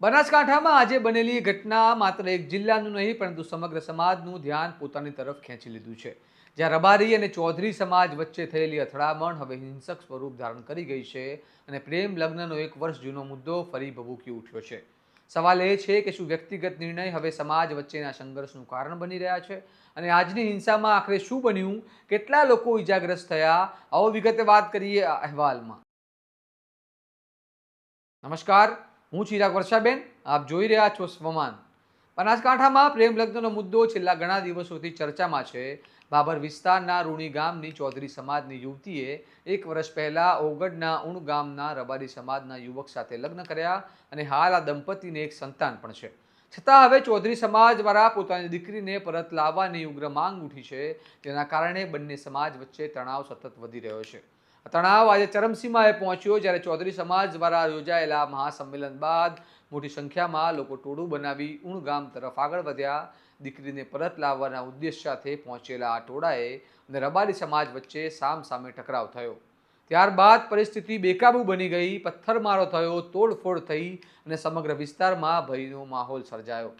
બનાસકાંઠામાં આજે બનેલી ઘટના માત્ર એક જિલ્લાનું નહીં પરંતુ સમગ્ર સમાજનું ધ્યાન પોતાની તરફ ખેંચી લીધું છે। જ્યાં રબારી અને ચૌધરી સમાજ વચ્ચે થયેલી અથડામણ હવે હિંસક સ્વરૂપ ધારણ કરી ગઈ છે અને પ્રેમ લગ્નનો 1 વર્ષ જૂનો મુદ્દો ફરી ભભૂકી ઉઠ્યો છે। સવાલ એ છે કે શું વ્યક્તિગત નિર્ણય હવે સમાજ વચ્ચેના સંઘર્ષનું કારણ બની રહ્યા છે અને આજની હિંસામાં આખરે શું બન્યું, કેટલા લોકો ઈજાગ્રસ્ત થયા, આવો વિગતે વાત કરીએ આ અહેવાલમાં। નમસ્કાર, હું ચિરાગ વર્ષાબેન, આપ જોઈ રહ્યા છો સ્વમાન। બનાસકાંઠામાં પ્રેમ લગ્નનો મુદ્દો છેલ્લા ઘણા દિવસોથી ચર્ચામાં છે। બાબર વિસ્તારના રૂણી ગામની ચૌધરી સમાજની યુવતીએ 1 વર્ષ પહેલા ઓગડના ઉણ ગામના રબારી સમાજના યુવક સાથે લગ્ન કર્યા અને હાલ આ દંપતીને એક સંતાન પણ છે। છતાં હવે ચૌધરી સમાજ દ્વારા પોતાની દીકરીને પરત લાવવાની ઉગ્ર માંગ ઉઠી છે, જેના કારણે બંને સમાજ વચ્ચે તણાવ સતત વધી રહ્યો છે। તણાવ આજે ચરમસીમાએ પહોંચ્યો જ્યારે ચૌધરી સમાજ દ્વારા યોજાયેલા મહાસંમેલન બાદ મોટી સંખ્યામાં લોકો ટોળું બનાવી ઉણ ગામ તરફ આગળ વધ્યા। દીકરીને પરત લાવવાના ઉદ્દેશ સાથે પહોંચેલા આ ટોળાએ અને રબારી સમાજ વચ્ચે સામસામે ટકરાવ થયો। ત્યારબાદ પરિસ્થિતિ બેકાબૂ બની ગઈ, પથ્થરમારો થયો, તોડફોડ થઈ અને સમગ્ર વિસ્તારમાં ભયનો માહોલ સર્જાયો।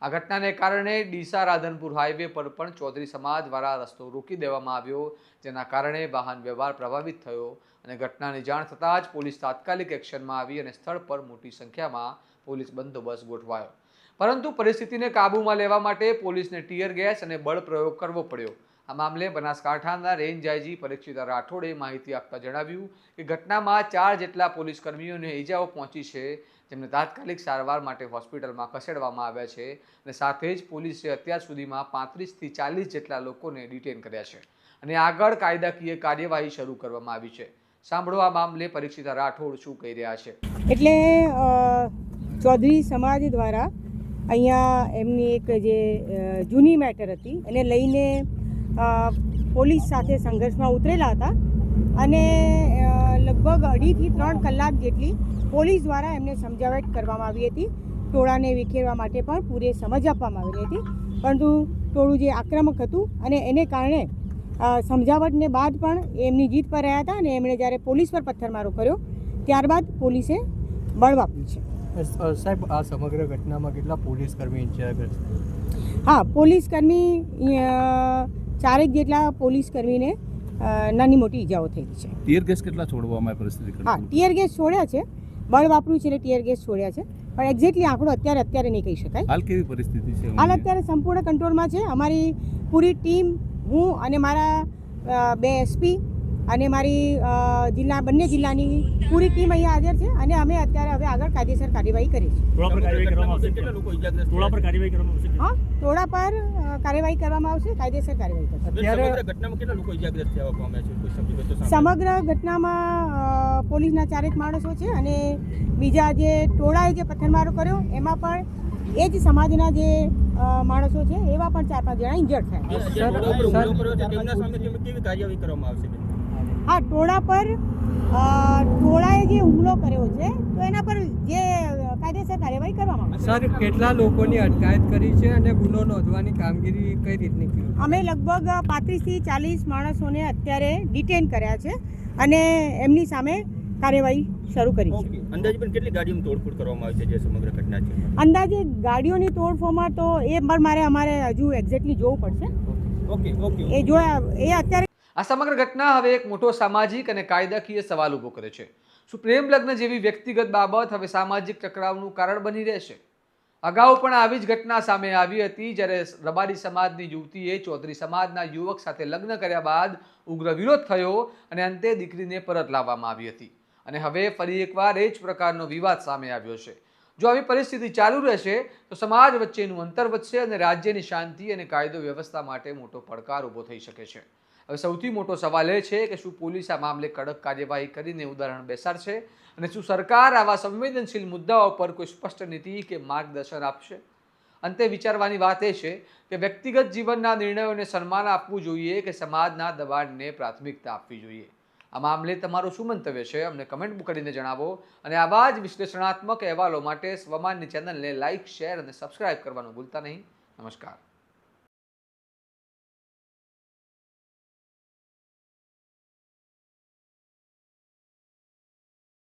આ ઘટનાને કારણે ડીસા રાધનપુર હાઈવે પર પણ ચૌધરી સમાજ દ્વારા રસ્તો રોકી દેવામાં આવ્યો, જેના કારણે વાહન વ્યવહાર પ્રભાવિત થયો અને ઘટનાની જાણ થતાં જ પોલીસ તાત્કાલિક એક્શનમાં આવી અને સ્થળ પર મોટી સંખ્યામાં પોલીસ બંદોબસ્ત ગોઠવાયો। પરંતુ પરિસ્થિતિને કાબૂમાં લેવા માટે પોલીસને ટીયર ગેસ અને બળ પ્રયોગ કરવો પડ્યો। આ મામલે બનાસકાંઠાના રેન્જ આઈજી પરીક્ષિતા રાઠોડે માહિતી આપતા જણાવ્યું કે ઘટનામાં 4 જેટલા પોલીસ કર્મીઓને ઈજાઓ પહોંચી છે, જેમને તાત્કાલિક સારવાર માટે હોસ્પિટલમાં ખસેડવામાં આવ્યા છે અને સાથે જ પોલીસે અત્યાર સુધીમાં 35થી 40 જેટલા લોકોને ડિટેન કર્યા છે અને આગળ કાયદાકીય કાર્યવાહી શરૂ કરવામાં આવી છે। સાંભળો આ મામલે પરીક્ષિતા રાઠોડ શું કહી રહ્યા છે। એટલે ચૌધરી સમાજ દ્વારા અહીંયા એમની એક જે જૂની મેટર હતી એને લઈને પોલીસ સાથે સંઘર્ષમાં ઉતરેલા હતા અને લગભગ 2.5થી 3 કલાક જેટલી પોલીસ દ્વારા એમને સમજાવટ કરવામાં આવી હતી। ટોળાને વિખેરવા માટે પણ પૂરે સમજ આપવામાં આવેલી હતી, પરંતુ ટોળું જે આક્રમક હતું અને એને કારણે સમજાવટને બાદ પણ એમની જીત પર રહ્યા હતા અને એમણે જ્યારે પોલીસ પર પથ્થરમારો કર્યો ત્યારબાદ પોલીસે બળ વાપર્યું છે। સાહેબ, આ સમગ્ર ઘટનામાં કેટલા પોલીસ કર્મી ઇજાગ્રસ્ત? હા, પોલીસ કર્મી 4 જેટલા પોલીસ કર્મીને નાની મોટી ઈજાઓ થઈ છે। ટીયર ગેસ કેટલા છોડવામાં પરિસ્થિતિ? હા, ટીયર ગેસ છોડ્યા છે, બળ વાપર્યું છે એટલે ટીયર ગેસ છોડ્યા છે, પણ એક્ઝેક્ટલી આંકડો અત્યારે નહીં કહી શકાય। હાલ કેવી પરિસ્થિતિ છે? હાલ અત્યારે સંપૂર્ણ કંટ્રોલમાં છે। અમારી પૂરી ટીમ, હું અને મારા 2 એસપી અને મારી બંને જિલ્લાની પૂરી ટીમ અહીંયા હાજર છે અને અમે અત્યારે હવે આગળ કાયદેસર કાર્યવાહી કરી છે। ટોળા પર કાર્યવાહી કરવામાં આવશે? હા, ટોળા પર કાર્યવાહી કરવામાં આવશે, કાયદેસર કાર્યવાહી કરશે। અત્યારે ઘટનામાં કેટલા લોકો ઇજાગ્રસ્ત થયા પામ્યા છે? સમગ્ર ઘટનામાં પોલીસના 4 માણસો છે અને બીજા જે ટોળાએ જે પથ્થરમારો કર્યો એમાં પણ એ જ સમાજના જે માણસો છે એવા પણ 4-5 જણા ઇન્જર્ડ થયા। હા, ટોળા પર ટોળાએ જે હુમલો કર્યો છે તો એના પર જે કાયદેસર કાર્યવાહી કરવામાં આવશે। સર, કેટલા લોકોની અટકાયત કરી છે અને ગુનો નોંધવાની કામગીરી કઈ રીતની કરી? અમે લગભગ 35થી 40 માણસોને અત્યારે ડિટેન કર્યા છે અને એમની સામે કાર્યવાહી શરૂ કરી છે। અંદાજે પણ કેટલી ગાડીઓની તોડફોડ કરવામાં આવી છે જે સમગ્ર ઘટના છે? અંદાજે ગાડીઓની તોડફોડમાં તો એ પણ અમારે હજુ એક્ઝેક્ટલી જોવું પડશે। એ જોયા એ અત્યારે આ સમગ્ર ઘટના હવે એક મોટો સામાજિક અને કાયદાકીય સવાલ ઊભો કરે છે। શું પ્રેમ લગ્ન જેવી વ્યક્તિગત બાબત હવે સામાજિક ટકરાવનું કારણ બની રહેશે? અગાઉ પણ આવી જ ઘટના સામે આવી હતી, જ્યારે રબારી સમાજની યુવતીએ ચૌધરી સમાજના યુવક સાથે લગ્ન કર્યા બાદ ઉગ્ર વિરોધ થયો અને અંતે દીકરીને પરત લાવવામાં આવી હતી અને હવે ફરી એકવાર એ જ પ્રકારનો વિવાદ સામે આવ્યો છે। જો આવી પરિસ્થિતિ ચાલુ રહેશે તો સમાજ વચ્ચેનું અંતર વધશે અને રાજ્યની શાંતિ અને કાયદો વ્યવસ્થા માટે મોટો પડકાર ઊભો થઈ શકે છે। હવે સૌથી મોટો સવાલ એ છે કે શું પોલીસ આ મામલે કડક કાર્યવાહી કરીને ઉદાહરણ બેસાડશે અને શું સરકાર આવા સંવેદનશીલ મુદ્દાઓ પર કોઈ સ્પષ્ટ નીતિ કે માર્ગદર્શન આપશે? અંતે વિચારવાની વાત એ છે કે વ્યક્તિગત જીવનના નિર્ણયોને સન્માન આપવું જોઈએ કે સમાજના દબાણને પ્રાથમિકતા આપવી જોઈએ? આ મામલે તમારું શું મંતવ્ય છે? અમને કમેન્ટ કરીને જણાવો અને આવા જ વિશ્લેષણાત્મક અહેવાલો માટે સ્વમાનની ચેનલને લાઇક, શેર અને સબસ્ક્રાઇબ કરવાનું ભૂલતા નહીં। નમસ્કાર।